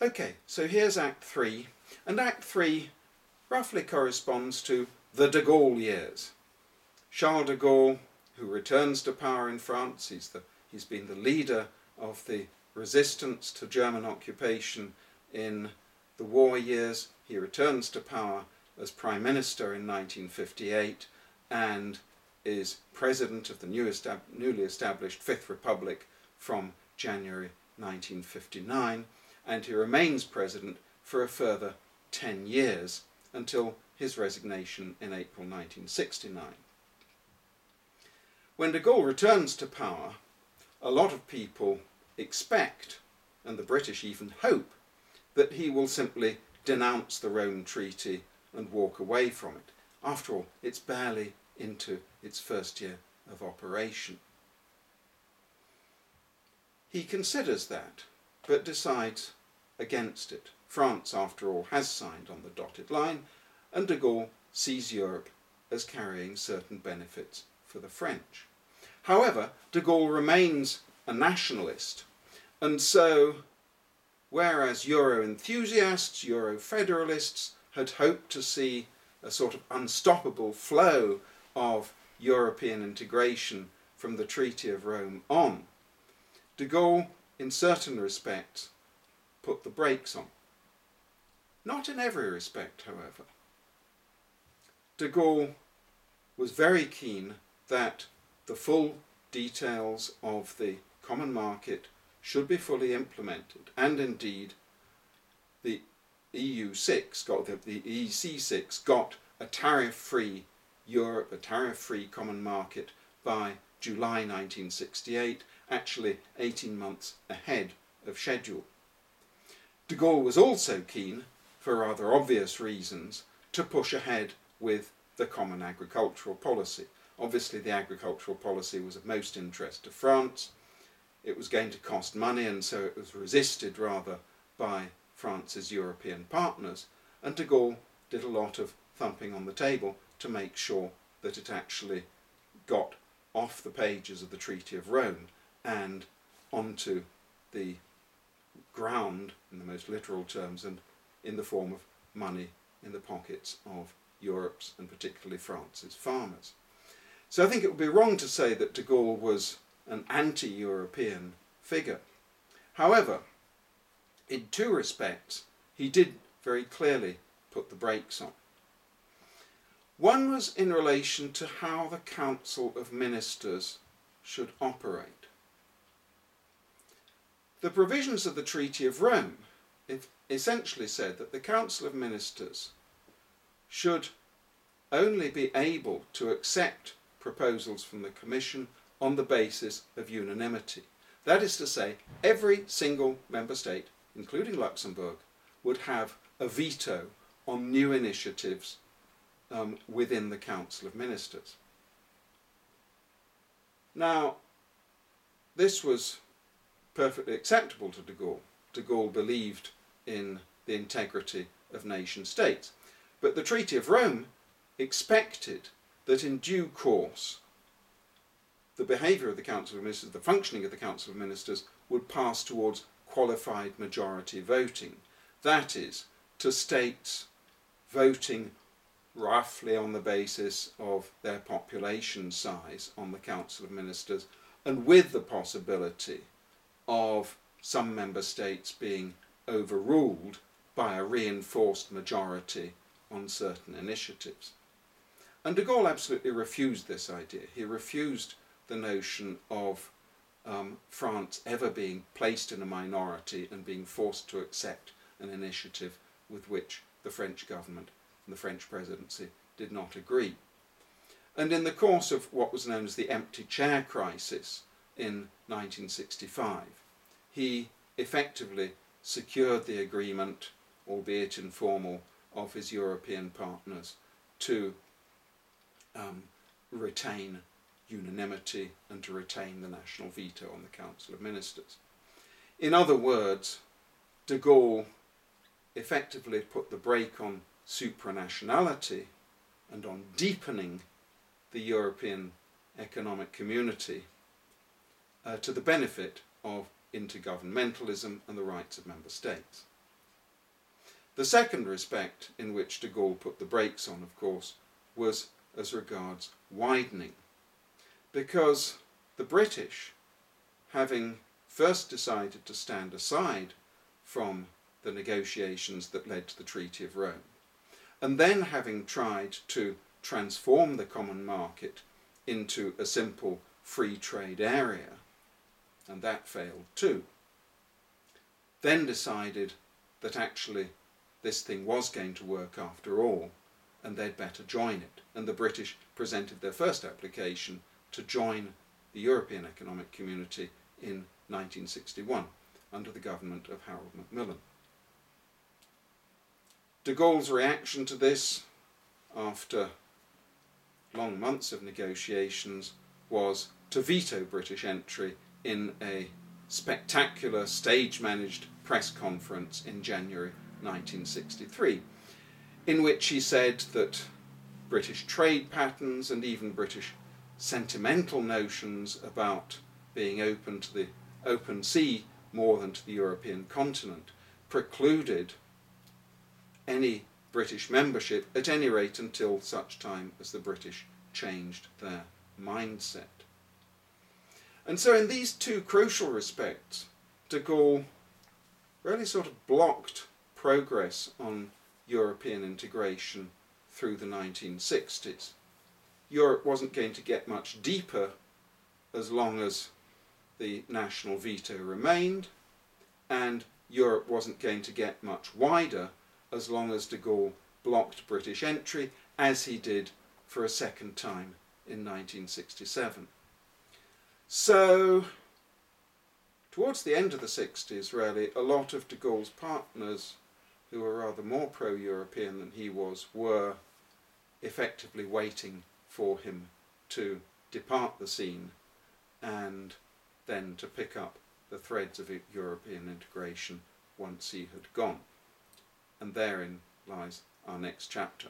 Okay, so here's Act 3, and Act 3 roughly corresponds to the de Gaulle years. Charles de Gaulle, who returns to power in France, he's been the leader of the resistance to German occupation in the war years. He returns to power as Prime Minister in 1958 and is President of the newly established Fifth Republic from January 1959, and he remains President for a further 10 years until his resignation in April 1969. When de Gaulle returns to power, a lot of people expect, and the British even hope, that he will simply denounce the Rome Treaty and walk away from it. After all, it's barely into its first year of operation. He considers that, but decides against it. France, after all, has signed on the dotted line, and de Gaulle sees Europe as carrying certain benefits for the French. However, de Gaulle remains a nationalist, and so, whereas Euro enthusiasts, Euro federalists, had hoped to see a sort of unstoppable flow of European integration from the Treaty of Rome on, de Gaulle, in certain respects, put the brakes on. Not in every respect, however. De Gaulle was very keen that the full details of the common market should be fully implemented, and indeed the EC6 got a tariff-free Europe, a tariff-free common market by July 1968, actually 18 months ahead of schedule. De Gaulle was also keen, for rather obvious reasons, to push ahead with the common agricultural policy. Obviously the agricultural policy was of most interest to France. It was going to cost money, and so it was resisted rather by France's European partners, and de Gaulle did a lot of thumping on the table to make sure that it actually got off the pages of the Treaty of Rome and onto the ground, in the most literal terms, and in the form of money in the pockets of Europe's, and particularly France's, farmers. So I think it would be wrong to say that de Gaulle was an anti-European figure. However, in two respects, he did very clearly put the brakes on. One was in relation to how the Council of Ministers should operate. The provisions of the Treaty of Rome essentially said that the Council of Ministers should only be able to accept proposals from the Commission on the basis of unanimity. That is to say, every single member state, including Luxembourg, would have a veto on new initiatives within the Council of Ministers. Now, this was perfectly acceptable to de Gaulle. De Gaulle believed in the integrity of nation states. But the Treaty of Rome expected that in due course the behaviour of the Council of Ministers, the functioning of the Council of Ministers, would pass towards qualified majority voting. That is, to states voting roughly on the basis of their population size on the Council of Ministers, and with the possibility of some member states being overruled by a reinforced majority on certain initiatives. And de Gaulle absolutely refused this idea. He refused the notion of France ever being placed in a minority and being forced to accept an initiative with which the French government and the French presidency did not agree. And in the course of what was known as the empty chair crisis in 1965, he effectively secured the agreement, albeit informal, of his European partners to retain unanimity and to retain the national veto on the Council of Ministers. In other words, de Gaulle effectively put the brake on supranationality and on deepening the European economic community to the benefit of intergovernmentalism and the rights of member states. The second respect in which de Gaulle put the brakes on, of course, was as regards widening, because the British, having first decided to stand aside from the negotiations that led to the Treaty of Rome, and then having tried to transform the common market into a simple free trade area, and that failed too, then decided that actually this thing was going to work after all, and they'd better join it. And the British presented their first application to join the European Economic Community in 1961 under the government of Harold Macmillan. De Gaulle's reaction to this, after long months of negotiations, was to veto British entry in a spectacular stage-managed press conference in January 1963, in which he said that British trade patterns and even British sentimental notions about being open to the open sea more than to the European continent precluded any British membership, at any rate until such time as the British changed their mindset. And so in these two crucial respects, de Gaulle really sort of blocked progress on European integration through the 1960s. Europe wasn't going to get much deeper as long as the national veto remained, and Europe wasn't going to get much wider as long as de Gaulle blocked British entry, as he did for a second time in 1967. So, towards the end of the 60s, really, a lot of de Gaulle's partners, who were rather more pro-European than he was, were effectively waiting for him to depart the scene and then to pick up the threads of European integration once he had gone. And therein lies our next chapter.